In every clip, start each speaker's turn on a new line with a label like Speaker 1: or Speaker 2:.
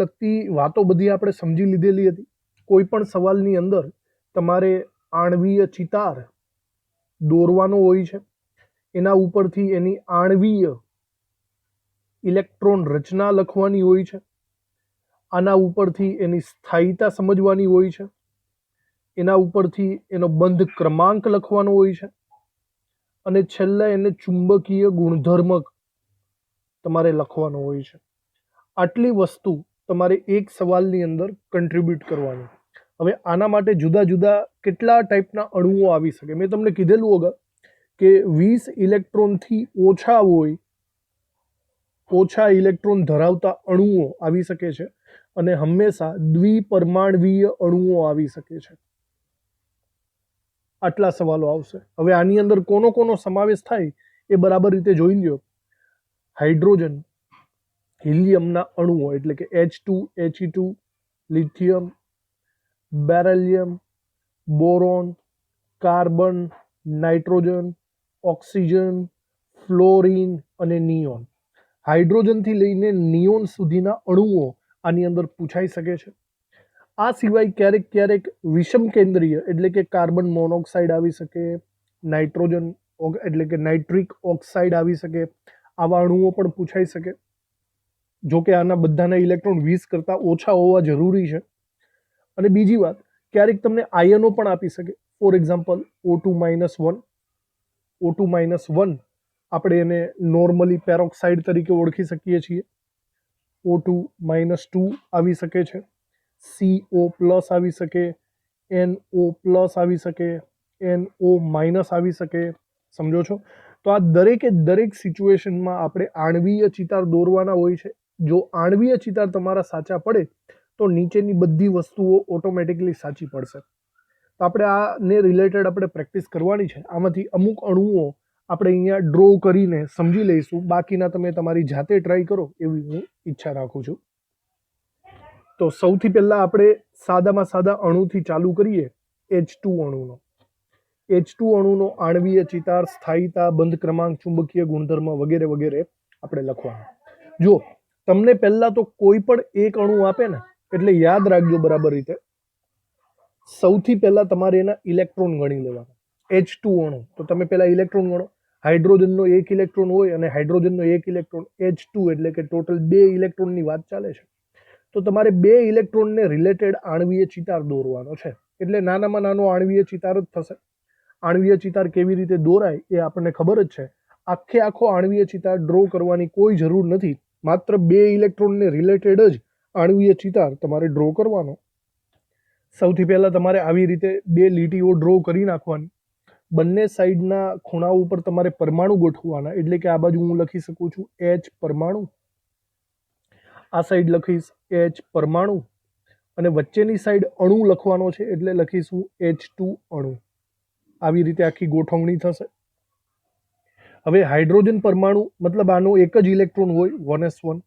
Speaker 1: લગતી વાતો બધી આપણે સમજી લીધેલી હતી. કોઈ પણ સવાલની અંદર તમારે આણ્વીય ચિતાર દોરવાનો હોય છે, એના ઉપરથી એની આણ્વીય ઇલેક્ટ્રોન રચના લખવાની હોય છે, આના ઉપરથી એની સ્થાયીતા સમજવાની હોય છે, એના ઉપરથી એનો બંધ ક્રમાંક લખવાનો હોય છે, અને છેલ્લે એને ચુંબકીય ગુણધર્મ તમારે લખવાનો હોય છે. આટલી વસ્તુ તમારે એક સવાલની અંદર કન્ટ્રીબ્યુટ કરવાની. હવે આના માટે જુદા જુદા કેટલા ટાઈપના અણુઓ આવી શકે. મેં તમને કીધેલું અગર કે 20 ઇલેક્ટ્રોનથી ઓછા હોય, ઓછા ઇલેક્ટ્રોન ધરાવતા અણુઓ આવી શકે છે, અને હંમેશા દ્વિપરમાણવીય અણુઓ આવી શકે છે. આટલા સવાલો આવશે. હવે આની અંદર કોનો કોનો સમાવેશ થાય એ બરાબર રીતે જોઈ લો. હાઇડ્રોજન, હિલિયમના અણુઓ એટલે કે H2, He2, lithium, beryllium, boron, carbon, nitrogen, oxygen, fluorine અને નિયોન. હાઇડ્રોજનથી લઈને નિયોન સુધીના અણુઓ આની અંદર પૂછાઈ શકે છે. આ સિવાય ક્યારેક ક્યારેક વિષમ કેન્દ્રીય એટલે કે કાર્બન મોનોક્સાઇડ આવી શકે, નાઇટ્રોજન એટલે કે નાઇટ્રિક ઓક્સાઇડ આવી શકે. આવા અણુઓ પણ પૂછાઈ શકે. જો કે આના બધાના ઇલેક્ટ્રોન 20 કરતાં ઓછા હોવા જરૂરી છે. અને બીજી વાત, ક્યારેક તમને આયનો પણ આપી શકે. For example O2-1. O2-1 આપણે એને નોર્મલી પેરોક્સાઇડ તરીકે ઓળખી શકીએ છીએ. O2-2 આવી શકે છે, CO+ આવી શકે, NO+ આવી શકે, NO- આવી શકે. સમજો છો? તો આ દરેકે દરેક સિચ્યુએશનમાં આપણે આણ્વીય ચિતાર દોરવાના હોય છે. જો આણ્વીય ચિતાર તમારા સાચા પડે તો નીચેની બધી વસ્તુઓ ઓટોમેટિકલી સાચી પડશે. તો આપણે આને રિલેટેડ આપણે પ્રેક્ટિસ કરવાની છે. આમાંથી અમુક અણુઓ આપણે અહીંયા ડ્રો કરીને સમજી લઈશું. બાકીના તમે તમારી જાતે ટ્રાય કરો એવી હું ઈચ્છા રાખું છું. તો સૌથી પહેલાં આપણે સાદામાં સાદા અણુથી ચાલુ કરીએ. H2 અણુનો. H2 અણુનો આણ્વીય ચિતાર, સ્થાયીતા, બંધ ક્રમાંક, ચુંબકીય ગુણધર્મ વગેરે વગેરે આપણે લખવાનું. જો તમને પહેલા તો કોઈ પણ એક અણુ આપે ને એટલે યાદ રાખજો બરાબર રીતે. સૌથી પહેલા તમારે એના ઇલેક્ટ્રોન ગણી લેવાના. H2 અણુ તો તમે પહેલા ઇલેક્ટ્રોન ગણો. હાઇડ્રોજનનો એક ઇલેક્ટ્રોન હોય અને હાઇડ્રોજનનો એક ઇલેક્ટ્રોન, H2 એટલે કે ટોટલ 2 ઇલેક્ટ્રોનની વાત ચાલે છે. તો તમારે 2 ઇલેક્ટ્રોનને રિલેટેડ આણ્વીય ચિતાર દોરવાનો છે. એટલે નાનામાં નાનો આણ્વીય ચિતાર જ થશે. આણ્વીય ચિતાર કેવી રીતે દોરાય એ આપણને ખબર જ છે. આખો આણ્વીય ચિતાર ડ્રો કરવાની કોઈ જરૂર નથી. માત્ર 2 ઇલેક્ટ્રોનને રિલેટેડ જ આણ્વીય ચિતાર તમારે ડ્રો કરવાનો. સૌથી પહેલા તમારે આવી રીતે 2 લીટીઓ ડ્રો કરી નાખવાની. બંને સાઈડના ખૂણા ઉપર તમારે પરમાણુ ગોઠવવાના. એટલે કે આ બાજુ હું લખી શકું છું H પરમાણુ, આ સાઈડ લખીશ H પરમાણુ, અને વચ્ચેની સાઈડ અણુ લખવાનો છે એટલે લખીશું H2 અણુ. આવી રીતે આખી ગોઠવણી થશે. હવે હાઇડ્રોજન પરમાણુ મતલબ આનો એક જ ઇલેક્ટ્રોન હોય 1s1.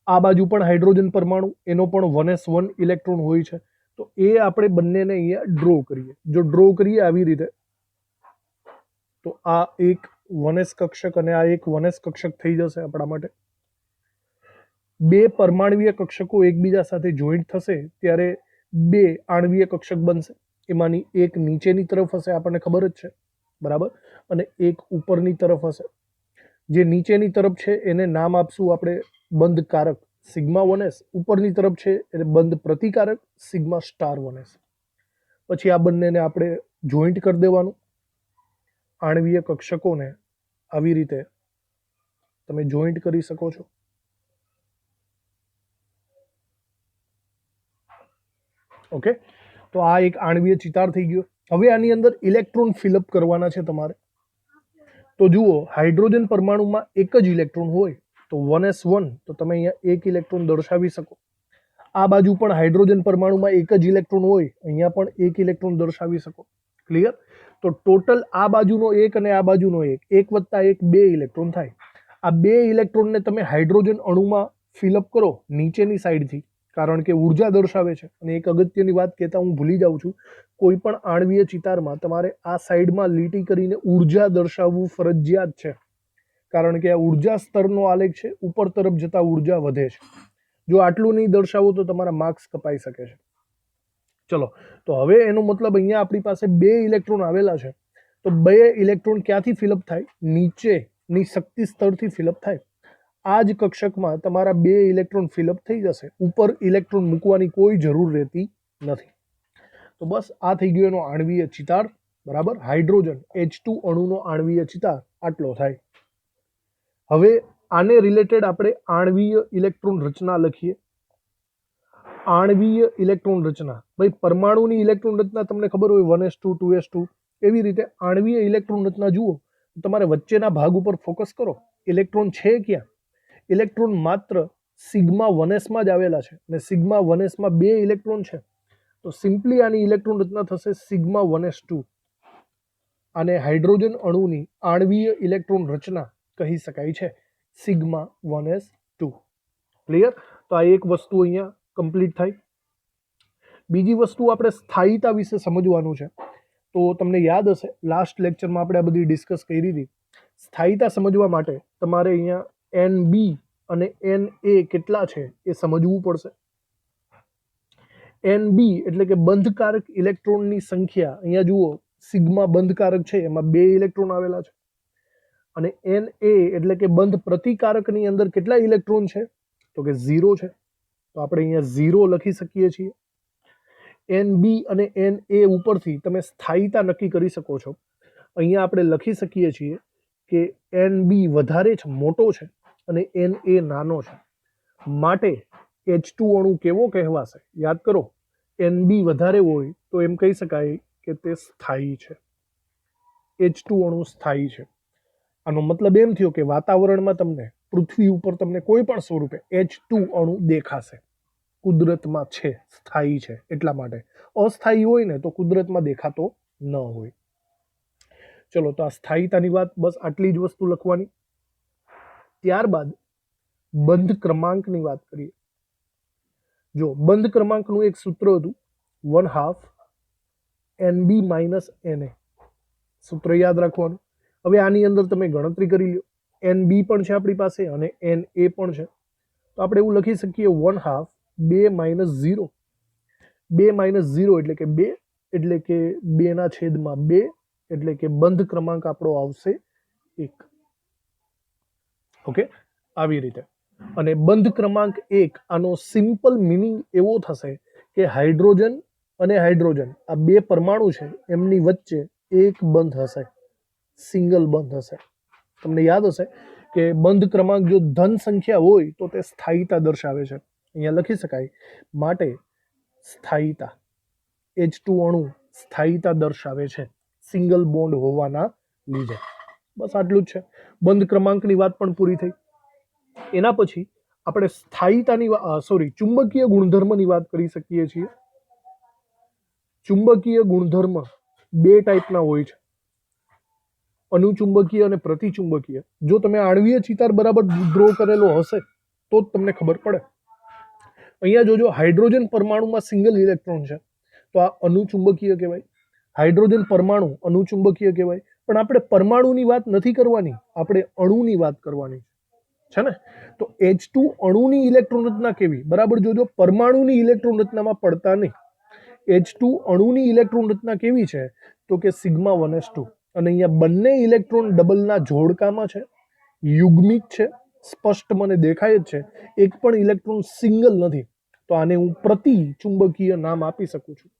Speaker 1: આ બાજુ પણ હાઇડ્રોજન પરમાણુ, એનો પણ 1s1 ઇલેક્ટ્રોન હોય છે. તો એ આપણે બંનેને અહીંયા ડ્રો કરીએ. જો ડ્રો કરીએ આવી રીતે તો આ એક 1s કક્ષક અને આ એક 1s કક્ષક થઈ જશે આપણા માટે. 2 પરમાણવીય કક્ષકો એકબીજા સાથે જોઈન્ટ થશે ત્યારે 2 આણ્વીય કક્ષક બનશે. એમાંની એક નીચેની તરફ હશે, આપણને ખબર જ છે, બરાબર, અને એક ઉપરની તરફ હશે. જે નીચેની તરફ છે એને નામ આપશું આપણે બંધકારક σ1s. ઉપરની તરફ છે એટલે બંધ પ્રતિકારક σ*1s. પછી આ બંનેને આપણે જોઈન્ટ કરી દેવાનું. આણ્વીય કક્ષકોને આવી રીતે તમે જોઈન્ટ કરી શકો છો. ઓકે, તો આ એક આણ્વીય ચિતાર થઈ ગયો. હવે આની અંદર ઇલેક્ટ્રોન ફિલઅપ કરવાના છે તમારે. તો જુઓ, હાઇડ્રોજન પરમાણુમાં એક જ ઇલેક્ટ્રોન હોય તો 1s1, તો તમે અહીંયા એક ઇલેક્ટ્રોન દર્શાવી શકો. આ બાજુ પણ હાઇડ્રોજન પરમાણુમાં એક જ ઇલેક્ટ્રોન હોય, અહીંયા પણ એક ઇલેક્ટ્રોન દર્શાવી શકો. ક્લિયર? તો ટોટલ આ બાજુનો એક અને આ બાજુનો એક, 1 + 1 2 ઇલેક્ટ્રોન થાય. આ 2 ઇલેક્ટ્રોનને તમે હાઇડ્રોજન અણુમાં ફિલઅપ કરો નીચેની સાઈડથી, કારણ કે ઉર્જા દર્શાવે છે. અને એક અગત્યની વાત કહેતા હું ભૂલી જાઉં છું, કોઈ પણ આણ્વીય ચિતારમાં તમારે આ સાઈડમાં લીટી કરીને ઉર્જા દર્શાવવું ફરજિયાત છે, કારણ કે આ ઉર્જા સ્તરનો આલેખ છે. ઉપર તરફ જતા ઉર્જા વધે છે. જો આટલું નહીં દર્શાવો તો તમારા માર્ક્સ કપાઈ શકે છે. ચલો, તો હવે એનો મતલબ અહીંયા આપણી પાસે 2 ઇલેક્ટ્રોન આવેલા છે, તો 2 ઇલેક્ટ્રોન ક્યાંથી ફિલઅપ થાય? નીચેની શક્તિ સ્તરથી ફિલઅપ થાય. આ જ કક્ષકમાં તમારા 2 ઇલેક્ટ્રોન ફિલઅપ થઈ જશે, ઉપર ઇલેક્ટ્રોન મૂકવાની કોઈ જરૂર રહેતી નથી. તો બસ આ થઈ ગયો એનો આણ્વીય ચિતાર. બરાબર, હાઇડ્રોજન H2 અણુનો આણ્વીય ચિતાર આટલો થાય. હવે આને રિલેટેડ આપણે આણ્વીય ઇલેક્ટ્રોન રચના લખીએ. આણ્વીય ઇલેક્ટ્રોન રચના, ભાઈ પરમાણુની ઇલેક્ટ્રોન રચના તમને ખબર હોય 1s2 2s2, એવી રીતે આણ્વીય ઇલેક્ટ્રોન રચના જુઓ, તમારે વચ્ચેના ભાગ ઉપર ફોકસ કરો. ઇલેક્ટ્રોન છે ક્યાં? ઇલેક્ટ્રોન માત્ર સિગ્મા 1s માં જ આવેલા છે, અને સિગ્મા 1s માં 2 ઇલેક્ટ્રોન છે, તો સિમ્પલી આની ઇલેક્ટ્રોન રચના થશે સિગ્મા 1s2. આને હાઇડ્રોજન અણુની આણ્વીય ઇલેક્ટ્રોન રચના કહી શકાય છે, સિગ્મા 1s2. ક્લિયર? તો આ એક વસ્તુ અહીંયા કમ્પ્લીટ થાય. બીજી વસ્તુ આપણે સ્થાયીતા વિશે સમજવાનું છે. તો તમને યાદ હશે લાસ્ટ લેક્ચરમાં આપણે આ બધી ડિસ્કસ કરી હતી. સ્થાયીતા સમજવા માટે તમારે અહીંયા NB અને NA કેટલા છે એ સમજવું પડશે. NB એટલે કે બંધકારક ઇલેક્ટ્રોનની સંખ્યા, અહીંયા જુઓ સિગ્મા બંધકારક છે, એમાં 2 ઇલેક્ટ્રોન આવેલા છે. અને NA એટલે કે બંધ પ્રતિકારકની અંદર કેટલા ઇલેક્ટ્રોન છે? તો કે 0 છે. તો આપણે અહીંયા 0 લખી શકીએ છીએ. NB અને NA ઉપરથી તમે સ્થાયીતા નક્કી કરી શકો છો. અહીંયા આપણે લખી શકીએ છીએ કે NB વધારે છે, મોટો છે, અને NA નાનો છે. માટે H2 અણુ કેવો કહેવાશે? યાદ કરો, NB વધારે હોય તો એમ કહી શકાય કે તે સ્થાયી છે. H2 અણુ સ્થાયી છે. આનો મતલબ એમ થયો કે વાતાવરણમાં તમને, પૃથ્વી ઉપર તમને કોઈ પણ સ્વરૂપે H2 અણુ દેખાશે. કુદરતમાં છે, સ્થાયી છે, એટલા માટે. અસ્થાયી હોય ને તો કુદરતમાં દેખાતો ન હોય. ચલો, તો આ સ્થાયીતાની વાત બસ આટલી જ વસ્તુ લખવાની. ત્યારબાદ બંધ ક્રમાંકની વાત કરીએ. જો બંધ ક્રમાંકનું એક સૂત્ર હતું 1/2 NB - NA. સૂત્ર યાદ રાખવાનું. હવે આની અંદર તમે ગણતરી કરી લો. NB પણ છે આપણી પાસે અને NA પણ છે. તો આપણે એવું લખી શકીએ 1/2 2 - 0. 2 - 0 એટલે કે 2, એટલે કે 2/2, એટલે કે બંધ ક્રમાંક આપણો આવશે 1. ઓકે, આવી રીતે. અને બંધ ક્રમાંક 1, આનો સિમ્પલ મિનિંગ એવો થશે કે હાઇડ્રોજન અને હાઇડ્રોજન આ 2 પરમાણુ છે, એમની વચ્ચે એક બંધ હશે, સિંગલ બંધ હશે. તમને યાદ હશે કે બંધ ક્રમાંક જો ધન સંખ્યા હોય તો તે સ્થાયીતા દર્શાવે છે. અહીંયા લખી શકાય. માટે સ્થાયીતા, H2 અણુ સ્થાયીતા દર્શાવે છે, સિંગલ બોન્ડ હોવાના લીધે. બસ આટલું જ છે. બંધ ક્રમાંકની વાત પણ પૂરી થઈ. એના પછી આપણે સ્થાયીતાની ચુંબકીય ગુણધર્મની વાત કરી શકીએ છીએ. ચુંબકીય ગુણધર્મ 2 ટાઈપના હોય છે, અનુચુંબકીય અને પ્રતિચુંબકીય. જો તમે આણ્વીય ચિતાર બરાબર ડ્રો કરેલો હશે તો જ તમને ખબર પડે. અહીંયા જોજો, હાઇડ્રોજન પરમાણુમાં સિંગલ ઇલેક્ટ્રોન છે, તો આ અનુચુંબકીય કહેવાય. હાઇડ્રોજન પરમાણુ અનુચુંબકીય કહેવાય. પણ આપણે પરમાણુની વાત નથી કરવાની, આપણે અણુની વાત કરવાની છે ને. તો H2 અણુની ઇલેક્ટ્રોન રચના કેવી? બરાબર જોજો, પરમાણુની ઇલેક્ટ્રોન રચનામાં પડતા નહીં. H2 અણુની ઇલેક્ટ્રોન રચના કેવી છે? તો કે સિગ્મા 1s2. અને અહીંયા બંને ઇલેક્ટ્રોન ડબલના જોડકામાં છે, યુગ્મિક છે, સ્પષ્ટ મને દેખાય જ છે. એક પણ ઇલેક્ટ્રોન સિંગલ નથી. તો આને હું પ્રતિ ચુંબકીય નામ આપી શકું છું.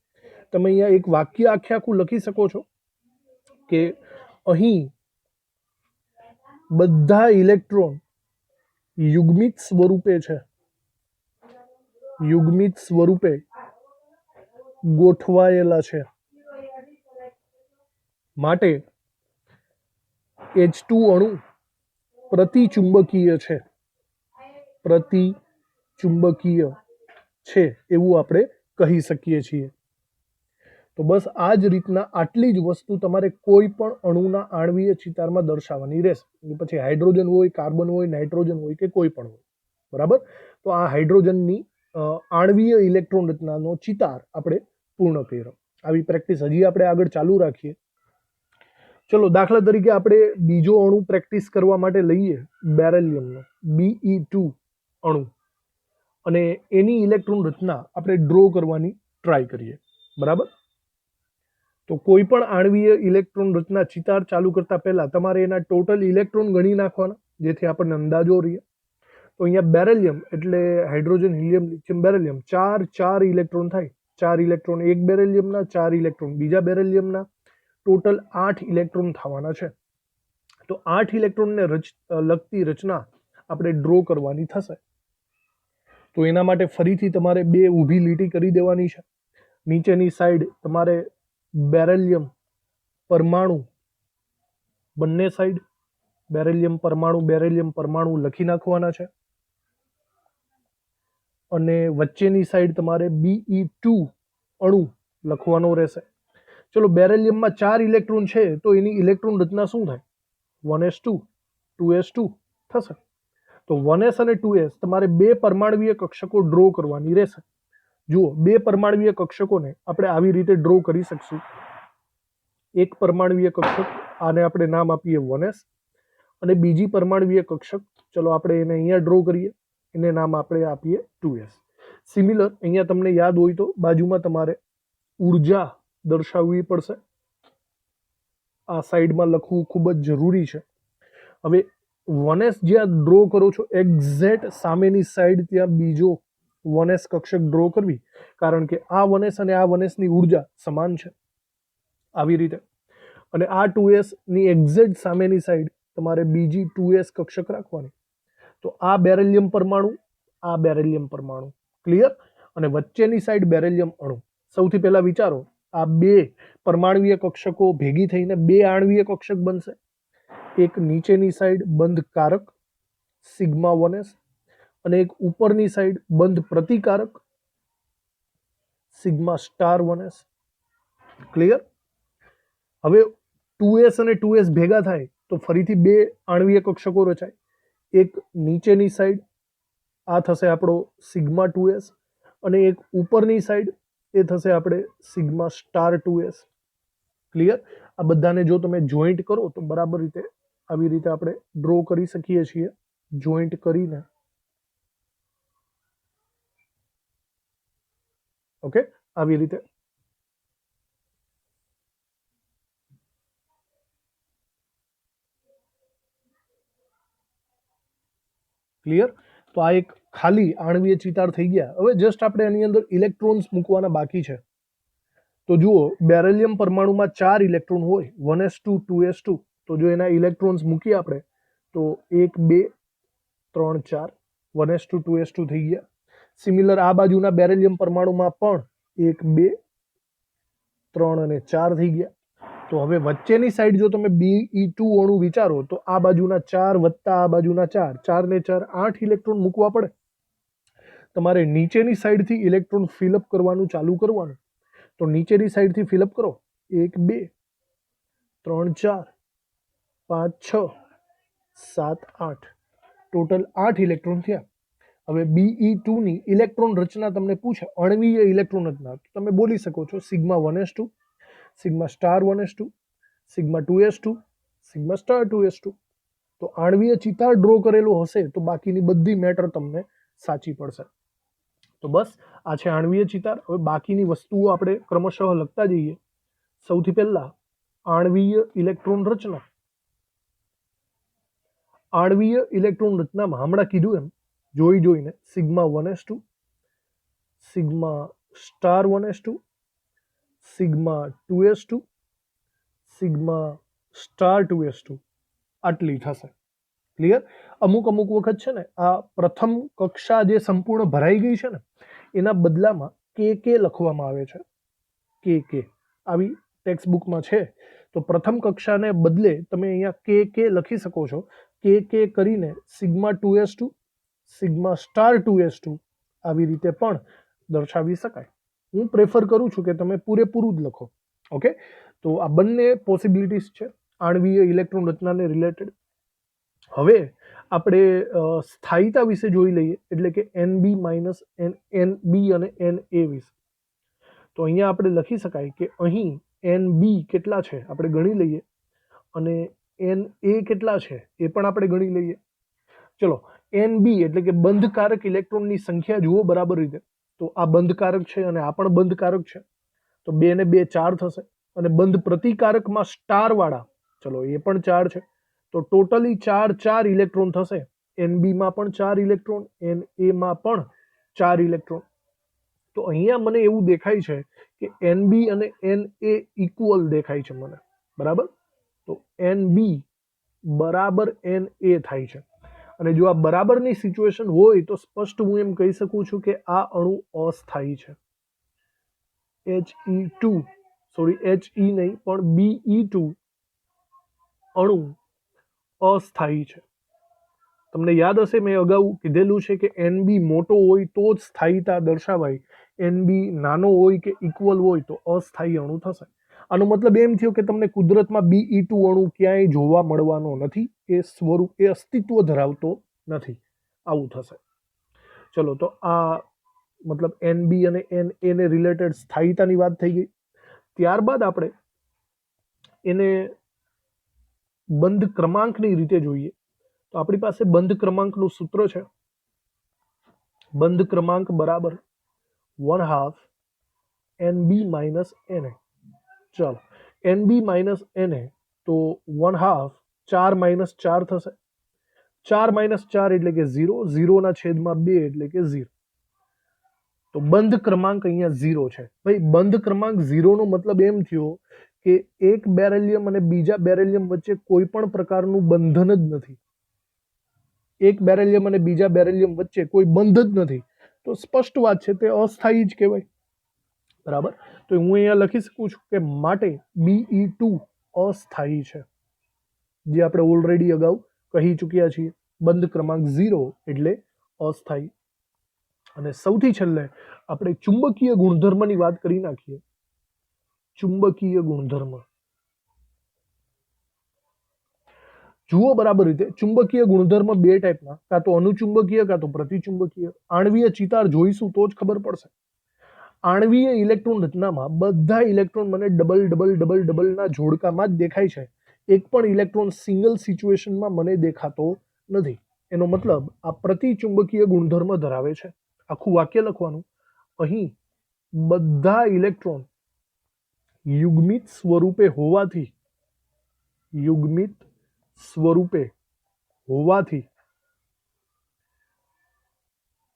Speaker 1: તમે અહીંયા એક વાક્ય આખું લખી શકો છો કે અહીં બધા ઇલેક્ટ્રોન યુગ્મિત સ્વરૂપે છે, યુગ્મિત સ્વરૂપે ગોઠવાયેલા છે. માટે H2 અણુ પ્રતિચુંબકીય છે, પ્રતિચુંબકીય છે એવું આપણે કહી શકીએ છીએ. તો બસ આ જ રીતના આટલી જ વસ્તુ તમારે કોઈ પણ અણુના આણ્વીય ચિતારમાં દર્શાવવાની રહેશે. પછી હાઇડ્રોજન હોય, કાર્બન હોય, નાઇટ્રોજન હોય કે કોઈ પણ હોય. બરાબર, તો આ હાઇડ્રોજનની આણ્વીય ઇલેક્ટ્રોન રચનાનો ચિતાર આપણે પૂર્ણ કર્યો. આવી પ્રેક્ટિસ હજી આપણે આગળ ચાલુ રાખીએ. ચલો, દાખલા તરીકે આપણે બીજો અણુ પ્રેક્ટિસ કરવા માટે લઈએ બેરિલિયમનો, Be2 અણુ. અને એની ઇલેક્ટ્રોન રચના આપણે ડ્રો કરવાની ટ્રાય કરીએ. બરાબર? તો કોઈ પણ આણ્વીય ઇલેક્ટ્રોન રચના ચિતાર ચાલુ કરતા પહેલા તમારે એના ટોટલ ઇલેક્ટ્રોન ગણી નાખવાના, જેથી આપણને અંદાજો રહીએ. તો અહીંયા બેરેલિયમ એટલે હાઇડ્રોજન, હિલિયમ, લિથિયમ, બેરેલિયમ, ચાર ઇલેક્ટ્રોન થાય. 4 ઇલેક્ટ્રોન એક બેરેલિયમના, 4 ઇલેક્ટ્રોન બીજા બેરેલિયમના, ટોટલ 8 ઇલેક્ટ્રોન થવાના છે. તો 8 ઇલેક્ટ્રોનને લગતી રચના આપણે ડ્રો કરવાની થશે. તો એના માટે ફરીથી તમારે 2 ઊભી લીટી કરી દેવાની છે. નીચેની સાઈડ તમારે બેરેલિયમ પરમાણુ, બંને સાઈડ બેરેલિયમ પરમાણુ લખી નાખવાના છે. અને વચ્ચેની સાઈડ તમારે Be2 અણુ લખવાનો રહેશે. ચલો, બેરેલિયમમાં 4 ઇલેક્ટ્રોન છે તો એની ઇલેક્ટ્રોન રચના શું થાય? 1s2 2s2 થશે. તો 1s અને 2s તમારે 2 પરમાણવીય કક્ષકો ડ્રો કરવાની રહેશે. જુઓ, 2 પરમાણવીય કક્ષકોને આપણે આવી રીતે ડ્રો કરી શકશું. એક પરમાણવીય કક્ષક, આને આપણે નામ આપીએ 1s, અને બીજી પરમાણવીય કક્ષક, ચલો આપણે એને અહીંયા ડ્રો કરીએ, એને નામ આપણે આપીએ 2s. સિમિલર અહીંયા તમને યાદ હોય તો બાજુમાં તમારે ઉર્જા દર્શાવવી પડશે. આ સાઈડમાં લખવું ખૂબ જ જરૂરી છે. હવે 1s જ્યાં ડ્રો કરો છો, એક્ઝેક્ટ સામેની સાઈડ ત્યાં બીજો 1s કક્ષક ડ્રો કરવી, કારણ કે આ 1s અને આ 1s ની ઉર્જા સમાન છે. આવી રીતે. અને આ 2s ની એક્ઝેક્ટ સામેની સાઈડ તમારે બીજી 2s કક્ષક રાખવાની. તો આ બેરેલિયમ પરમાણુ, આ બેરેલિયમ પરમાણુ, ક્લિયર? અને વચ્ચેની સાઈડ બેરેલિયમ અણુ. સૌથી પહેલા વિચારો, આ 2 પરમાણવીય કક્ષકો ભેગી થઈને 2 આણવીય કક્ષક બનશે. એક નીચેની સાઈડ બંધ કારક સિગ્મા 1s અને એક ઉપરની સાઈડ બંધ પ્રતિકારક સિગ્મા સ્ટાર 1s. ક્લિયર? હવે 2s અને 2s ભેગા થાય તો ફરીથી 2 આણવીય કક્ષકો રચાય. એક નીચેની સાઈડ આ થશે આપણો સિગ્મા 2s અને એક ઉપરની સાઈડ એ થશે આપણે સિગ્મા સ્ટાર 2s. ક્લિયર? આ બધાને જો તમે જોઈન્ટ કરો તો બરાબર રીતે આવી રીતે આપણે ડ્રો કરી શકીએ છીએ, જોઈન્ટ કરીને. ઓકે, આવી રીતે. ક્લિયર? તો આ એક ખાલી આણવીય ચિતાર થઈ ગયા. હવે જસ્ટ આપણે એની અંદર ઇલેક્ટ્રોન્સ મૂકવાના બાકી છે. તો જુઓ, બેરેલિયમ પરમાણુમાં 4 ઇલેક્ટ્રોન હોય, 1s2 2s2. તો જો એના ઇલેક્ટ્રોન્સ મૂકીએ આપણે તો 1 2 3 4 1s2 2s2 થઈ ગયા. સિમિલર આ બાજુના બેરેલિયમ પરમાણુમાં પણ 1 2 3 અને 4 થઈ ગયા. તો હવે વચ્ચેની સાઈડ જો તમે Be2 અણુ વિચારો તો આ બાજુના 4 વત્તા આ બાજુના 4, 4 ને 4 8 ઇલેક્ટ્રોન મૂકવા પડે. તમારે નીચેની સાઈડથી ઇલેક્ટ્રોન ફિલઅપ કરવાનું ચાલુ કરવાનું. તો નીચેની સાઈડથી ફિલઅપ કરો. 1 2 3 4 5 6 7 8, ટોટલ 8 ઇલેક્ટ્રોન થયા. હવે Be2 ની ઇલેક્ટ્રોન રચના તમને પૂછે, અણવીય ઇલેક્ટ્રોન રચના, તો તમે બોલી શકો છો sigma 1s2, sigma star 1s2, sigma 2s2, sigma star 2s2. તો આણવીય ચિતાર ડ્રો કરેલો હશે તો બાકીની બધી મેટર તમને સાચી પડશે. તો બસ આ છે આણવીય ચિતાર. હવે બાકીની વસ્તુઓ આપણે ક્રમશઃ લખતા જઈએ. સૌથી પહેલા આણવીય ઇલેક્ટ્રોન રચના. આણવીય ઇલેક્ટ્રોન રચનામાં હમણાં કીધું એમ જોઈને sigma 1s2, sigma star 1s2, sigma 2s2, sigma star 2s2 આટલી થશે. ક્લિયર? અમુક વખત છે ને આ પ્રથમ કક્ષા જે સંપૂર્ણ ભરાઈ ગઈ છે ને એના બદલામાં કે લખવામાં આવે છે. કે આવી ટેક્સ્ટ બુકમાં છે. તો પ્રથમ કક્ષાને બદલે તમે અહીંયા કે લખી શકો છો. કે કરીને sigma 2s2, sigma star 2s2 આવી રીતે પણ દર્શાવી શકાય. હું પ્રેફર કરું છું કે તમે પૂરેપૂરું જ લખો. ઓકે, તો આ બંને પોસિબિલિટીઝ છે આણવીય ઇલેક્ટ્રોન રચનાને રિલેટેડ. હવે આપણે સ્થાયીતા વિશે જોઈ લઈએ, એટલે કે NB માઇનસ NB અને NA વિશે. તો અહીંયા આપણે લખી શકાય કે અહીં NB કેટલા છે આપણે ગણી લઈએ અને NA કેટલા છે એ પણ આપણે ગણી લઈએ. ચલો, એન બી એટલે કે બંધકારક ઇલેક્ટ્રોનની સંખ્યા જુઓ બરાબર રીતે, તો આ બંધકારક છે અને આ પણ બંધકારક છે, તો 2 ને 2 4 થશે. અને બંધ પ્રતિકારકમાં સ્ટાર વાળા, ચલો એ પણ 4 છે, તો ટોટલી 4 ઇલેક્ટ્રોન થશે. એન બી માં પણ 4 ઇલેક્ટ્રોન, એન એ માં પણ 4 ઇલેક્ટ્રોન. તો અહીંયા મને એવું દેખાય છે કે એન બી અને એન એ ઇક્વલ દેખાય છે મને, બરાબર. તો એન બી બરાબર એન એ થાય છે. અને જો આ બરાબરની સિચ્યુએશન હોય તો સ્પષ્ટ હું એમ કહી શકું છું કે આ અણુ અસ્થાયી છે. He2 સોરી He નહીં પણ Be2 અણુ અસ્થાયી છે. તમને યાદ હશે મેં અગાઉ કીધેલું છે કે NB મોટો હોય તો જ સ્થાયીતા દર્શાવાય, NB નાનો હોય કે ઇક્વલ હોય તો અસ્થાયી અણુ થશે. આનો મતલબ એમ થયો કે તમને કુદરતમાં Be2 અણુ ક્યાંય જોવા મળવાનો નથી, એ સ્વરૂપ એ અસ્તિત્વ ધરાવતો નથી, આવું થશે. ચલો તો આ મતલબ NB અને Na ને રિલેટેડ સ્થાયીતાની વાત થઈ ગઈ. ત્યારબાદ આપણે એને બંધ ક્રમાંકની રીતે જોઈએ તો આપણી પાસે બંધ ક્રમાંકનું સૂત્ર છે, બંધ ક્રમાંક બરાબર 1/2 NB માઇનસ Na. ચાલો NB માઇનસ Na તો 1/2 4 માઇનસ 4 થશે, 4 માઇનસ 4 એટલે કે 0, 0 ના છેદમાં 2 એટલે કે 0. તો બંધ ક્રમાંક અહીંયા 0 છે. ભાઈ બંધ ક્રમાંક 0 નો મતલબ એમ થયો કે એક બેરેલિયમ અને બીજા બેરેલિયમ વચ્ચે કોઈ પણ પ્રકારનું બંધન જ નથી. એક બેરેલિયમ અને બીજા બેરેલિયમ વચ્ચે કોઈ બંધ જ નથી, તો સ્પષ્ટ વાત છે તે અસ્થાયી જ કહેવાય, બરાબર. તો હું અહીંયા લખી શકું છું કે માટે Be2 અસ્થાયી છે, જે આપણે ઓલરેડી અગાઉ કહી ચૂક્યા છીએ. બંધ ક્રમાંક 0 એટલે અસ્થાયી. અને સૌથી છેલ્લે આપણે ચુંબકીય ગુણધર્મની વાત કરી નાખીએ. ચુંબકીય ગુણધર્મ જુઓ બરાબર રીતે. ચુંબકીય ગુણધર્મ બે ટાઈપના, કાં તો અનુચુંબકીય કાં તો પ્રતિચુંબકીય. આણ્વીય ચિતાર જોઈશું તો જ ખબર પડશે. આણ્વીય ઇલેક્ટ્રોન રચનામાં બધા ઇલેક્ટ્રોન મને ડબલ ડબલ ડબલ ડબલના જોડકામાં જ દેખાય છે, એક પણ ઇલેક્ટ્રોન સિંગલ સિચ્યુએશનમાં મને દેખાતો નથી. એનો મતલબ આ પ્રતિચુંબકીય ગુણધર્મ ધરાવે છે. આખું વાક્ય લખવાનું, અહીં બધા ઇલેક્ટ્રોન યુગ્મિત સ્વરૂપે હોવાથી, યુગ્મિત સ્વરૂપે હોવાથી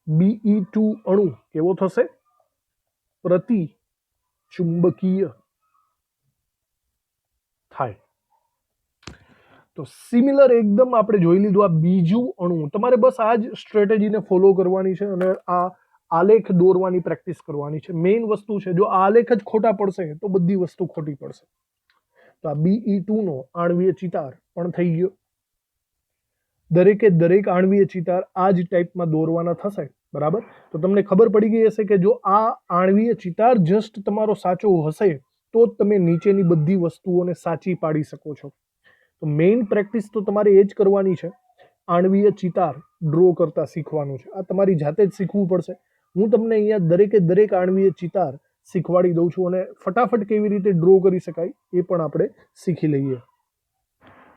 Speaker 1: Be2 અણુ કેવો થશે? પ્રતિચુંબકીય થાય. તો સિમિલર એકદમ આપણે જોઈ લીધું આ બીજું અણુ. તમારે બસ આ જ સ્ટ્રેટેજીને ફોલો કરવાની છે અને આ આલેખ દોરવાની પ્રેક્ટિસ કરવાની છે. મેઇન વસ્તુ છે, જો આલેખ જ ખોટા પડશે તો બધી વસ્તુ ખોટી પડશે. તો આ Be2 નો આણ્વીય ચિતાર પણ થઈ ગયો. દરેકે દરેક આણ્વીય ચિતાર આ જ ટાઈપમાં દોરવાના થશે, બરાબર. તો તમને ખબર પડી ગઈ હશે કે જો આ આણ્વીય ચિતાર જસ્ટ તમારો સાચો હશે તો જ તમે નીચેની બધી વસ્તુઓને સાચી પાડી શકો છો. તો મેઇન પ્રેક્ટિસ તો તમારે એ જ કરવાની છે, આણ્વીય ચિતાર ડ્રો કરતા શીખવાનું છે. આ તમારી જાતે જ શીખવું પડશે. હું તમને અહીંયા દરેકે દરેક આણ્વીય ચિતાર શીખવાડી દઉં છું અને ફટાફટ કેવી રીતે ડ્રો કરી શકાય એ પણ આપણે શીખી લઈએ.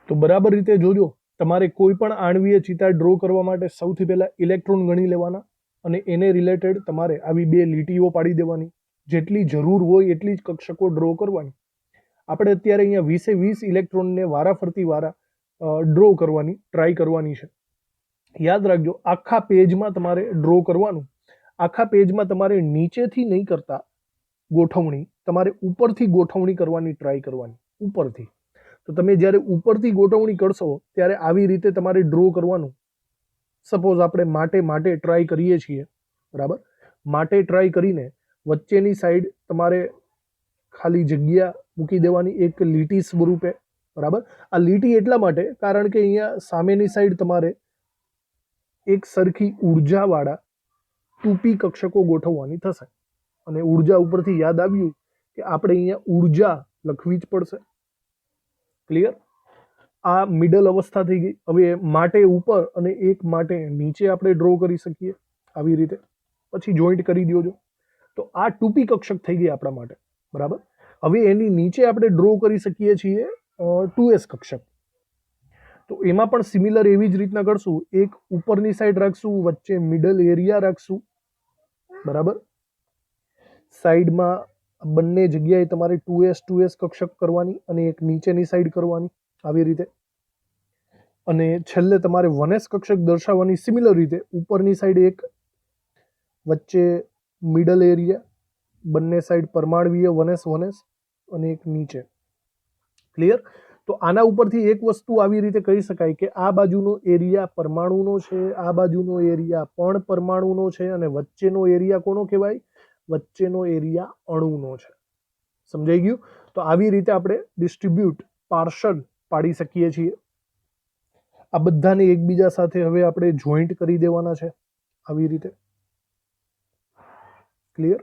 Speaker 1: તો બરાબર રીતે જોજો. તમારે કોઈ પણ આણ્વીય ચિતાર ડ્રો કરવા માટે સૌથી પહેલા ઇલેક્ટ્રોન ગણી લેવાના અને એને રિલેટેડ તમારે આવી બે લીટીઓ પાડી દેવાની. જેટલી જરૂર હોય એટલી જ કક્ષકો ડ્રો કરવાની. આપણે અત્યારે અહીંયા 20 ઇલેક્ટ્રોનને વારાફરતી ડ્રો કરવાની ટ્રાય કરવાની છે. યાદ રાખજો, આખા પેજમાં તમારે ડ્રો કરવાનું. આખા પેજમાં તમારે નીચેથી નહીં કરતા ગોઠવણી, તમારે ઉપરથી ગોઠવણી કરવાની ટ્રાય કરવાની, ઉપરથી. તો તમે જ્યારે ઉપરથી ગોઠવણી કરશો ત્યારે આવી રીતે તમારે ડ્રો કરવાનું. સપોઝ આપણે માટે ટ્રાય કરીએ છીએ, બરાબર. માટે ટ્રાય કરીને વચ્ચેની સાઈડ તમારે ખાલી જગ્યા મૂકી દેવાની એક લીટી સ્વરૂપે, બરાબર. આ લીટી એટલા માટે કારણ કે અહીંયા સામેની સાઈડ તમારે એક સરખી ઉર્જાવાળા 2p કક્ષકો ગોઠવવાની થશે. અને ઉર્જા ઉપરથી યાદ આવ્યું કે આપણે અહીંયા ઉર્જા લખવી જ પડશે. ક્લિયર? આ મિડલ અવસ્થા થઈ ગઈ. હવે માટે ઉપર અને એક માટે નીચે આપણે ડ્રો કરી શકીએ આવી રીતે. પછી જોઈન્ટ કરી દો. તો આ 2p કક્ષક થઈ ગઈ આપણા માટે, બરાબર. હવે એની નીચે આપણે ડ્રો કરી શકીએ છીએ 2s કક્ષક. તો એમાં પણ સિમિલર એવી જ રીતના કરશું, એક ઉપરની સાઈડ રાખશું, વચ્ચે મિડલ એરિયા રાખશું, બરાબર. સાઈડમાં બંને જગ્યાએ તમારે 2s કક્ષક કરવાની અને એક નીચેની સાઈડ કરવાની, આવી રીતે. અને છેલ્લે તમારે 1s કક્ષક દર્શાવવાની સિમિલર રીતે, ઉપરની સાઈડ એક, વચ્ચે મિડલ એરિયા, બંને સાઈડ પરમાણવીય 1s અને એક નીચે. ક્લિયર? તો આના ઉપરથી એક વસ્તુ આવી રીતે કહી શકાય કે આ બાજુનો એરિયા પરમાણુનો છે, આ બાજુનો એરિયા પણ પરમાણુનો છે, અને વચ્ચેનો એરિયા કોનો કહેવાય? વચ્ચેનો એરિયા અણુનો છે. સમજાઈ ગયું? તો આવી રીતે આપણે ડિસ્ટ્રીબ્યુટ પાર્શલ પાડી શકીએ છીએ. આ બધાને એકબીજા સાથે હવે આપણે જોઈન્ટ કરી દેવાના છે, આવી રીતે. ક્લિયર?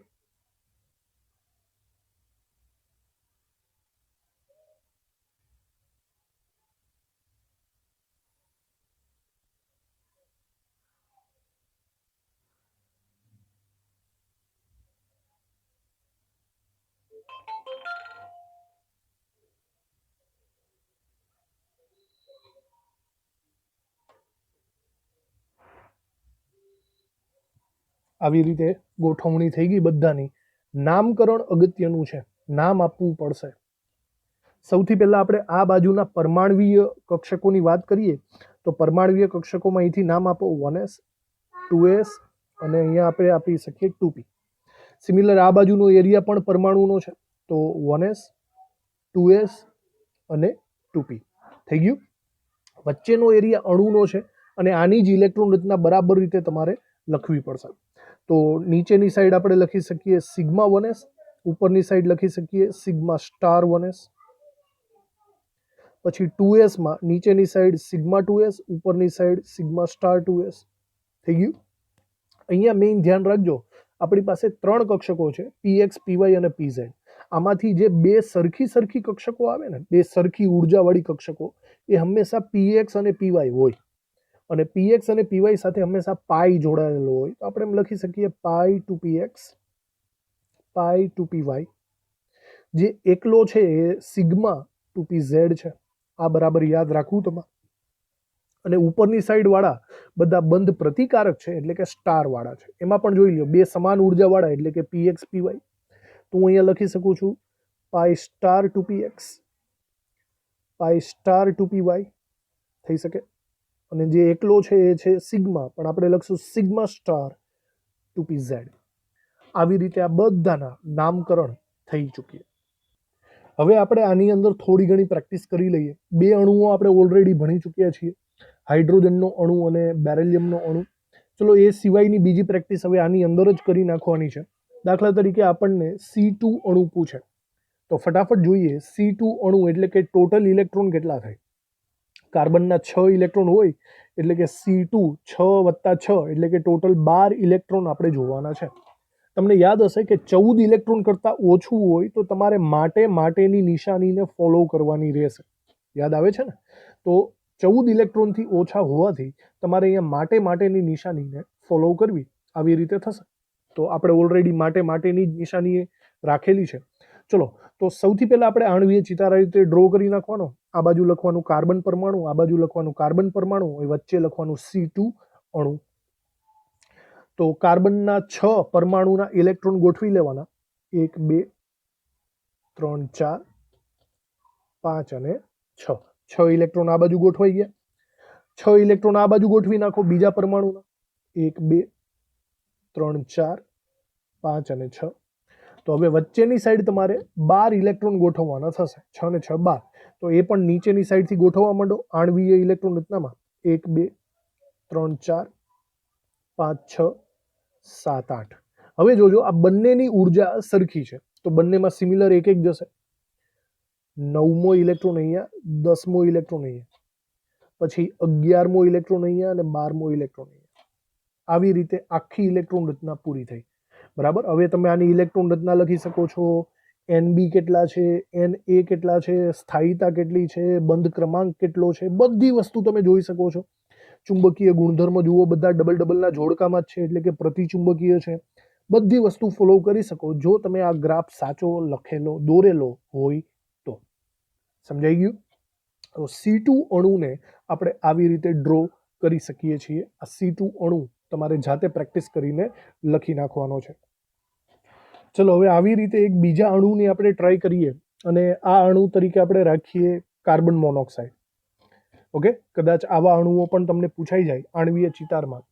Speaker 1: આવી રીતે ગોઠવણી થઈ ગઈ બધાની. નામકરણ અગત્યનું છે, નામ આપવું પડશે. સૌથી પહેલા આપણે આ બાજુના પરમાણવીય કક્ષકોની વાત કરીએ તો પરમાણવીય કક્ષકોમાં અહીંથી નામ આપો 1s 2s અને અહીંયા આપણે આપી શકીએ 2p. સિમિલર આ બાજુનો એરિયા પણ પરમાણુનો છે, તો 1s 2s અને 2p થઈ ગયું. વચ્ચેનો એરિયા અણુનો છે અને આની જ ઇલેક્ટ્રોન રચના બરાબર રીતે તમારે લખવી પડશે. તો નીચેની સાઈડ આપણે લખી શકીએ સિગ્મા 1s, ઉપરની સાઈડ લખી શકીએ સિગ્મા સ્ટાર 1s. પછી 2s માં નીચેની સાઈડ સિગ્મા 2s, ઉપરની સાઈડ સિગ્મા સ્ટાર 2s. થઈ ગયું? અહીંયા મેઇન ધ્યાન રાખજો, આપણી પાસે 3 કક્ષકો છે, px py અને pz. આમાંથી જે બે સરખી કક્ષકો આવે ને, બે સરખી ઉર્જાવાળી કક્ષકો, એ હંમેશા px અને py હોય. અને px અને py સાથે હંમેશા પાઈ જોડાયેલો હોય. તો આપણે એમ લખી શકીએ pi to px, pi to py. જે એકલો છે એ સિગ્મા ટુ pz છે. આ બરાબર યાદ રાખવું તમારે. અને ઉપરની સાઈડ વાળા બધા બંધ પ્રતિકારક છે, એટલે કે સ્ટાર વાળા છે. એમાં પણ જોઈ લો, બે સમાન ઉર્જા વાળા એટલે કે px py. તો હું અહીંયા લખી શકું છું pi star two px, pi star two py થઈ શકે. અને જે એકલો છે એ છે સિગ્મા, પણ આપણે લખશું સિગ્મા સ્ટાર ટુ pz. આવી રીતે આ બધાના નામકરણ થઈ ચૂક્યા. હવે આપણે આની અંદર થોડી ઘણી પ્રેક્ટિસ કરી લઈએ. બે અણુઓ આપણે ઓલરેડી ભણી ચૂક્યા છીએ, હાઇડ્રોજનનો અણુ અને બેરેલિયમનો અણુ. ચલો એ સિવાયની બીજી પ્રેક્ટિસ હવે આની અંદર જ કરી નાખવાની છે. દાખલા તરીકે આપણને C2 અણુ પૂછે, તો ફટાફટ જોઈએ C2 અણુ એટલે કે ટોટલ ઇલેક્ટ્રોન કેટલા થાય. કાર્બનના 6 ઇલેક્ટ્રોન હોય એટલે કે C2 6 વત્તા 6 એટલે કે ટોટલ 12 ઇલેક્ટ્રોન આપણે જોવાના છે. તમને યાદ હશે કે 14 ઇલેક્ટ્રોન કરતાં ઓછું હોય તો તમારે માટેની નિશાનીને ફોલો કરવાની રહેશે. યાદ આવે છે ને? તો 14 ઇલેક્ટ્રોનથી ઓછા હોવાથી તમારે અહીંયા માટેની નિશાનીને ફોલો કરવી. આવી રીતે થશે. તો આપણે ઓલરેડી માટેની જ નિશાની રાખેલી છે. ચલો, તો સૌથી પહેલા આપણે આણ્વીય ચિતાર રીતે ડ્રો કરી નાખવાનો. આ બાજુ લખવાનું કાર્બન પરમાણુ, આ બાજુ લખવાનું કાર્બન પરમાણુ, વચ્ચે લખવાનું C2 અણુ. તો કાર્બનના 6 પરમાણુના ઇલેક્ટ્રોન ગોઠવી લેવાના, 1 2 3 4 5 અને 6. 6 ઇલેક્ટ્રોન આ બાજુ ગોઠવાઈ ગયા. 6 ઇલેક્ટ્રોન આ બાજુ ગોઠવી નાખો બીજા પરમાણુના, 1 2 3 4 5 અને 6. તો હવે વચ્ચેની સાઈડ તમારે 12 ઇલેક્ટ્રોન ગોઠવવાના થશે. 6 ને 6 12. તો એ પણ નીચેની સાઈડથી ગોઠવવા માંડો આણ્વીય ઇલેક્ટ્રોન રચનામાં. 1 2 3 4 5 6 7 8. હવે જોજો, આ બંનેની ઉર્જા સરખી છે, તો બંનેમાં સિમિલર એક જશે. 9મો ઇલેક્ટ્રોન અહીંયા, 10મો ઇલેક્ટ્રોન અહીંયા, પછી 11મો ઇલેક્ટ્રોન અહીંયા અને 12મો ઇલેક્ટ્રોન અહીંયા. આવી રીતે આખી ઇલેક્ટ્રોન રચના પૂરી થઈ. બરાબર. હવે તમે આની ઇલેક્ટ્રોન રચના લખી શકો છો. NB કેટલા છે, NA કેટલા છે, સ્થાયીતા કેટલી છે, બંધ ક્રમાંક કેટલો છે, બધી વસ્તુ તમે જોઈ શકો છો. ચુંબકીય ગુણધર્મ જુઓ, બધા ડબલના જોડકામાં જ છે, એટલે કે પ્રતિચુંબકીય છે. બધી વસ્તુ ફોલો કરી શકો જો તમે આ ગ્રાફ સાચો લખેલો દોરેલો હોય તો. સમજાઈ ગયું? તો C2 અણુને આપણે આવી રીતે ડ્રો કરી શકીએ છીએ. આ C2 અણુ તમારે જાતે પ્રેક્ટિસ કરીને લખી નાખવાનો છે. ચલો હવે આવી રીતે એક બીજા અણુની આપણે ટ્રાય કરીએ અને આ અણુ તરીકે આપણે રાખીએ કાર્બન મોનોક્સાઇડ. ઓકે, કદાચ આવા અણુઓ પણ તમને પૂછાઈ જાય આણ્વીય ચિતારમાં.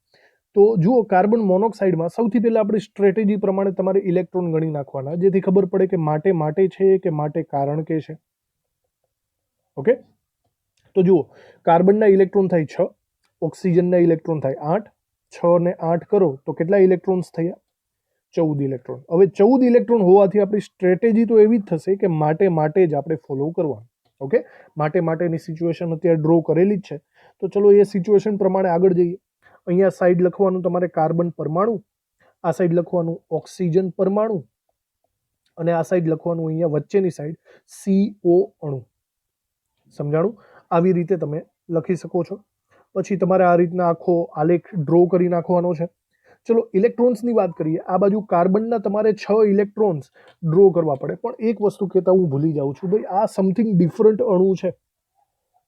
Speaker 1: તો જુઓ, કાર્બન મોનોક્સાઇડમાં સૌથી પહેલા આપણે સ્ટ્રેટેજી પ્રમાણે તમારે ઇલેક્ટ્રોન ગણી નાખવાના, જેથી ખબર પડે કે માટે છે કે માટે કારણ કે છે. ઓકે, તો જુઓ, કાર્બનના ઇલેક્ટ્રોન થાય 6, ઓક્સિજનના ઇલેક્ટ્રોન થાય 8. 6 ને 8 કરો તો કેટલા ઇલેક્ટ્રોન્સ થયા? 14 ઇલેક્ટ્રોન. હવે 14 ઇલેક્ટ્રોન હોવાથી આપણી સ્ટ્રેટેજી તો એવી જ થશે કે માટે જ આપણે ફોલો કરવાનું. ઓકે, માટેની સિચ્યુએશન અત્યારે ડ્રો કરેલી જ છે. તો ચલો એ સિચ્યુએશન પ્રમાણે આગળ જઈએ. અહીંયા સાઈડ લખવાનું તમારે કાર્બન પરમાણુ, આ સાઈડ લખવાનું ઓક્સિજન પરમાણુ અને આ સાઈડ લખવાનું અહીંયા વચ્ચેની સાઈડ CO અણુ. સમજાણું? આવી રીતે તમે લખી શકો છો. પછી તમારે આ રીતના આખો આલેખ ડ્રો કરી નાખવાનો છે. ચલો ઇલેક્ટ્રોન્સની વાત કરીએ. આ બાજુ કાર્બનના તમારે 6 ઇલેક્ટ્રોન્સ ડ્રો કરવા પડે, પણ એક વસ્તુ કહેતા હું ભૂલી જાઉં છું, ભાઈ આ સમથિંગ ડિફરન્ટ અણુ છે.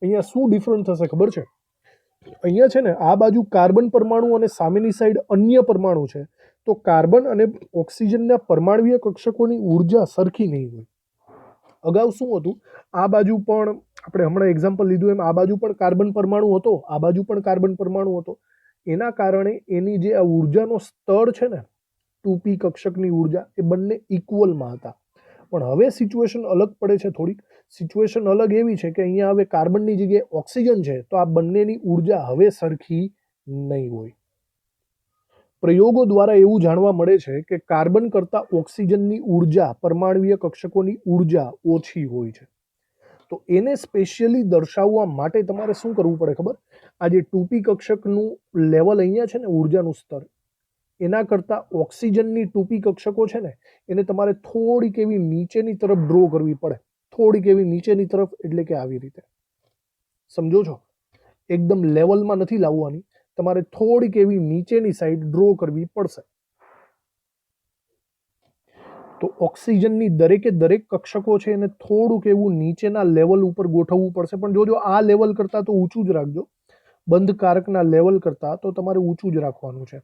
Speaker 1: અહીંયા શું ડિફરન્ટ થશે ખબર છે? અહીંયા છે ને આ બાજુ કાર્બન પરમાણુ અને સામેની સાઈડ અન્ય પરમાણુ છે. તો કાર્બન અને ઓક્સિજનના પરમાણુય કક્ષકોની ઉર્જા સરખી નહીં હોય. અગાઉ શું હતું, આ બાજુ પણ આપણે હમણાં એક્ઝામ્પલ લીધું એમ આ બાજુ પણ કાર્બન પરમાણુ હતો, આ બાજુ પણ કાર્બન પરમાણુ હતો. એના કારણે એની જે આ ઉર્જાનો સ્તર છે ને, 2p કક્ષકની ઉર્જા, એ બંને ઇક્વલમાં હતા. પણ હવે સિચ્યુએશન અલગ પડે છે થોડીક. સિચ્યુએશન અલગ એવી છે કે અહીંયા હવે કાર્બનની જગ્યાએ ઓક્સિજન છે, તો આ બંનેની ઉર્જા હવે સરખી નહીં હોય. પ્રયોગો દ્વારા એવું જાણવા મળે છે કે કાર્બન કરતાં ઓક્સિજનની ઉર્જા, પરમાણુય કક્ષકોની ઉર્જા ઓછી હોય છે. તો એને સ્પેશિયલી દર્શાવવા માટે તમારે શું કરવું પડે ખબર? આ જે 2p કક્ષકનું લેવલ અહીંયા છે ને, ઉર્જાનું સ્તર, એના કરતાં ઓક્સિજનની 2p કક્ષકો છે ને, એને તમારે થોડીક એવી નીચેની તરફ ડ્રો કરવી પડે. થોડીક એવી નીચેની તરફ એટલે કે આવી રીતે. સમજો છો? એકદમ લેવલમાં નથી લાવવાની, તમારે થોડીક એવી નીચેની સાઈડ ડ્રો કરવી પડશે. તો ઓક્સિજનની દરેકે દરેક કક્ષકો છે એને થોડુંક એવું નીચેના લેવલ ઉપર ગોઠવવું પડશે. પણ જોજો, આ લેવલ કરતાં તો ઊંચું જ રાખજો. બંધ કારકના લેવલ કરતાં તો તમારે ઊંચું જ રાખવાનું છે.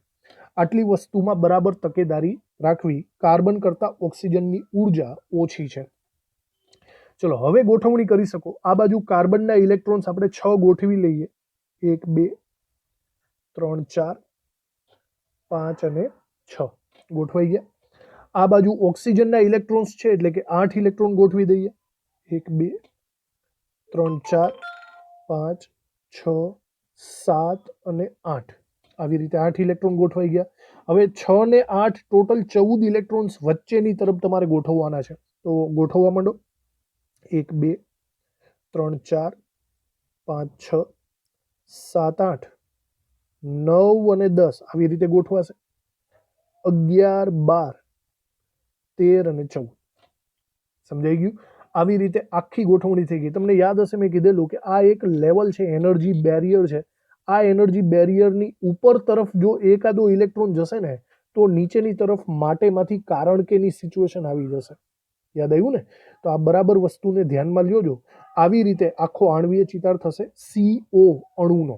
Speaker 1: આટલી વસ્તુમાં બરાબર તકેદારી રાખવી. કાર્બન કરતાં ઓક્સિજનની ઉર્જા ઓછી છે. ચલો હવે ગોઠવણી કરી શકો. આ બાજુ કાર્બનના ઇલેક્ટ્રોન્સ આપણે 6 ગોઠવી લઈએ. 1 2 3 4 5 અને 6 ગોઠવાઈ ગયા. આ બાજુ ઓક્સિજનના ઇલેક્ટ્રોન્સ છે એટલે કે 8 ઇલેક્ટ્રોન ગોઠવી દઈએ. 1 2 3 4 5 6 7 અને 8. આવી રીતે 8 ઇલેક્ટ્રોન ગોઠવાઈ ગયા. હવે 6 ને 8 ટોટલ 14 ઇલેક્ટ્રોન્સ વચ્ચેની તરફ તમારે ગોઠવવાના છે. તો ગોઠવવા માંડો. 1 2 3 4 5 6 7 8 9 અને 10 આવી રીતે ગોઠવાશે. 11 12 13 અને 14. સમજાઈ ગયું? આવી રીતે આખી ગોઠવણી થઈ ગઈ. તમને યાદ હશે મેં કીધેલું કે આ એક લેવલ છે, એનર્જી બેરિયર છે. આ એનર્જી બેરિયરની ઉપર તરફ જો એકાદો ઇલેક્ટ્રોન જશે ને, તો નીચેની તરફ માટેમાંથી કારણ કેની સિચ્યુએશન આવી જશે. યાદ આવ્યું ને? તો આ બરાબર વસ્તુને ધ્યાનમાં લ્યો. આવી રીતે આખો આણ્વીય ચિતાર થશે CO અણુનો.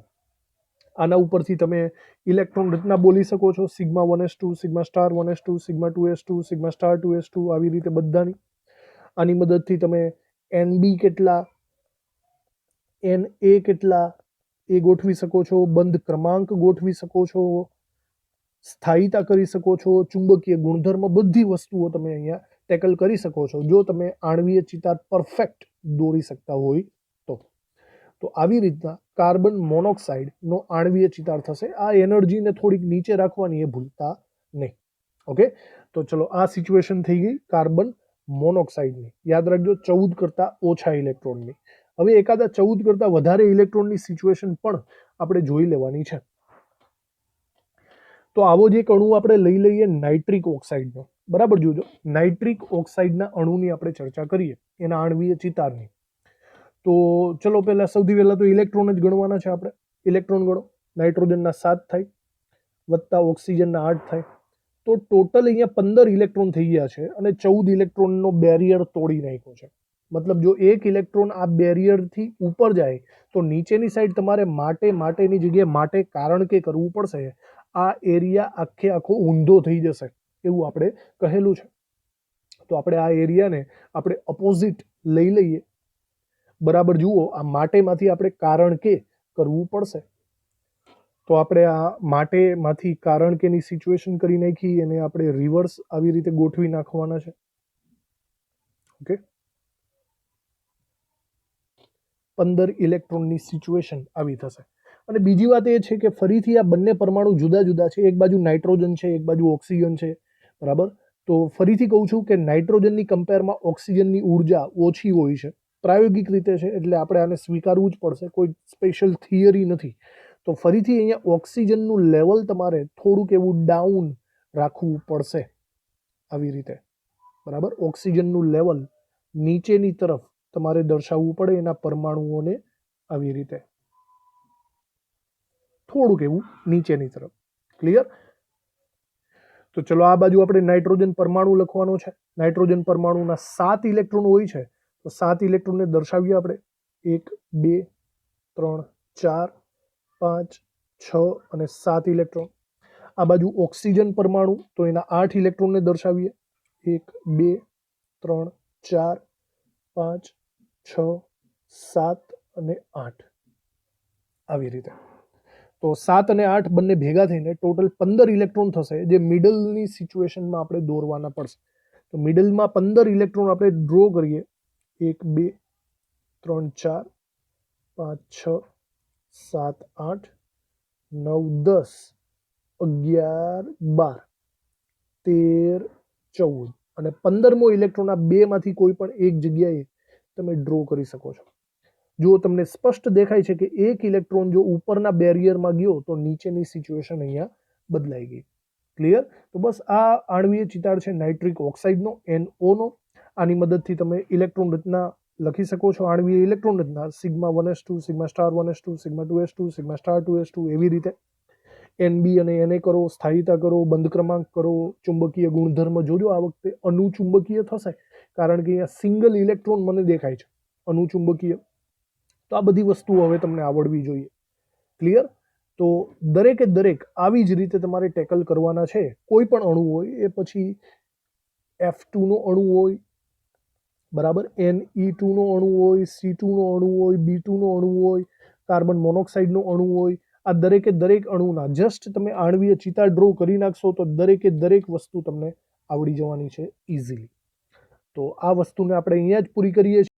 Speaker 1: આના ઉપરથી તમે ઇલેક્ટ્રોન રચના બોલી શકો છો. Sigma 1s2, sigma star 1s2, sigma 2s2, sigma star 2s2, આવી રીતે બધાની. આની મદદથી તમે NB કેટલા, NA કેટલા એ ગોઠવી શકો છો. બંધ ક્રમાંક ગોઠવી શકો છો. સ્થાયીતા કરી શકો છો. ચુંબકીય ગુણધર્મ, બધી વસ્તુઓ તમે અહીંયા ટેકલ કરી શકો છો, જો તમે આણ્વીય ચિતાર પરફેક્ટ દોરી શકતા હોય તો. તો આવી રીતના કાર્બન મોનોક્સાઇડનો આણ્વીય ચિતાર થશે. આ એનર્જીને થોડીક નીચે રાખવાની, એ ભૂલતા નહીં. ઓકે, તો ચલો આ સિચ્યુએશન થઈ ગઈ કાર્બન મોનોક્સાઇડની. યાદ રાખજો, 14 કરતાં ઓછા ઇલેક્ટ્રોનની. હવે એકાદા 14 કરતાં વધારે ઇલેક્ટ્રોનની સિચ્યુએશન પણ આપણે જોઈ લેવાની છે. તો આવો જ એક અણુ આપણે લઈ લઈએ નાઇટ્રિક ઓક્સાઇડનો. બરાબર જોજો, નાઇટ્રિક ઓક્સાઇડના અણુની આપણે ચર્ચા કરીએ, એના આણ્વીય ચિતારની. તો ચલો પહેલા સૌથી પહેલા તો ઇલેક્ટ્રોન જ ગણવાના છે આપણે. ઇલેક્ટ્રોન ગણો. નાઇટ્રોજનના 7 થાય વત્તા ઓક્સિજનના 8 થાય. તો ટોટલ અહીંયા 15 ઇલેક્ટ્રોન થઈ ગયા છે અને 14 ઇલેક્ટ્રોનનો બેરિયર તોડી નાખ્યો છે. મતલબ જો એક ઇલેક્ટ્રોન આ બેરિયરથી ઉપર જાય તો નીચેની સાઈડ તમારે માટેની જગ્યાએ માટે કારણ કે કરવું પડશે. આ એરિયા આખે આખો ઊંધો થઈ જશે એવું આપણે કહેલું છે. તો આપણે આ એરિયાને આપણે અપોઝિટ લઈ લઈએ. બરાબર જુઓ, આ માટેમાંથી આપણે કારણ કે કરવું પડશે. તો આપણે આ માટેમાંથી કારણ કેની સિચ્યુએશન કરી નાખી અને આપણે રિવર્સ આવી રીતે ગોઠવી નાખવાના છે. ઓકે, 15 ઇલેક્ટ્રોનની સિચ્યુએશન આવી થશે. અને બીજી વાત એ છે કે ફરીથી આ બંને પરમાણુ જુદા જુદા છે. એક બાજુ નાઇટ્રોજન છે, એક બાજુ ઓક્સિજન છે. બરાબર, તો ફરીથી કહું છું કે નાઇટ્રોજનની કમ્પેરમાં ઓક્સિજનની ઉર્જા ઓછી હોય છે. પ્રાયોગિક રીતે છે એટલે આપણે આને સ્વીકારવું જ પડશે, કોઈ સ્પેશિયલ થિયરી નથી. તો ફરીથી અહીંયા ઓક્સિજનનું લેવલ તમારે થોડુંક એવું ડાઉન રાખવું પડશે આવી રીતે. બરાબર, ઓક્સિજનનું લેવલ નીચેની તરફ તમારે દર્શાવવું પડે એના પરમાણુઓને આવી રીતે થોડુંક એવું નીચેની તરફ. ક્લિયર? તો ચલો આ બાજુ આપણે નાઇટ્રોજન પરમાણુ લખવાનો છે. નાઇટ્રોજન પરમાણુના 7 ઇલેક્ટ્રોન હોય છે. તો 7 ઇલેક્ટ્રોનને દર્શાવીએ આપણે 1 2 3 4 5 6 અને 7 ઇલેક્ટ્રોન. આ બાજુ ઓક્સિજન પરમાણુ, તો એના 8 ઇલેક્ટ્રોનને દર્શાવીએ 1 2 3 4 5 6 7 અને 8 આવી રીતે. તો 7 અને 8 બંને ભેગા થઈને ટોટલ 15 ઇલેક્ટ્રોન થશે, જે મિડલની સિચ્યુએશનમાં આપણે દોરવાના પડશે. તો મિડલમાં 15 ઇલેક્ટ્રોન આપણે ડ્રો કરીએ 1 2 3 4 5 6 7 8 9 10 11 12 13 14 અને 15મો ઇલેક્ટ્રોન આ બેમાંથી કોઈ પણ એક જગ્યાએ તમે ડ્રો કરી શકો છો. જો તમને સ્પષ્ટ દેખાય છે કે એક ઇલેક્ટ્રોન જો ઉપરના બેરિયરમાં ગયો તો નીચેની સિચ્યુએશન અહીંયા બદલાઈ ગઈ. ક્લિયર? તો બસ આ આણ્વીય ચિતાળ છે નાઇટ્રિક ઓક્સાઇડનો, NO નો. આની મદદથી તમે ઇલેક્ટ્રોન રચના લખી શકો છો. આણ્વીય ઇલેક્ટ્રોન રચના sigma 1s2 sigma star 1s2 sigma 2s2 sigma star 2s2 એવી રીતે. NB અને Na કરો, સ્થાયીતા કરો, બંધ ક્રમાંક કરો, ચુંબકીય ગુણધર્મ જોજો. આ વખતે અનુચુંબકીય થશે કારણ કે અહીંયા સિંગલ ઇલેક્ટ્રોન મને દેખાય છે, અનુચુંબકીય. તો આ બધી વસ્તુઓ હવે તમને આવડવી જોઈએ. ક્લિયર? તો દરેકે દરેક આવી જ રીતે તમારે ટેકલ કરવાના છે. કોઈ પણ અણુ હોય, એ પછી F2 નો અણુ હોય, બરાબર, Ne2 નો અણુ હોય, C2 નો અણુ હોય, B2 નો અણુ હોય, કાર્બન મોનોક્સાઇડનો અણુ હોય. આ દરેકે દરેક અણુના જસ્ટ તમે આણ્વીય ચિતાળ ડ્રો કરી નાખશો તો દરેકે દરેક વસ્તુ તમને આવડી જવાની છે ઇઝીલી. તો આ વસ્તુને આપણે અહીંયા જ પૂરી કરીએ છીએ.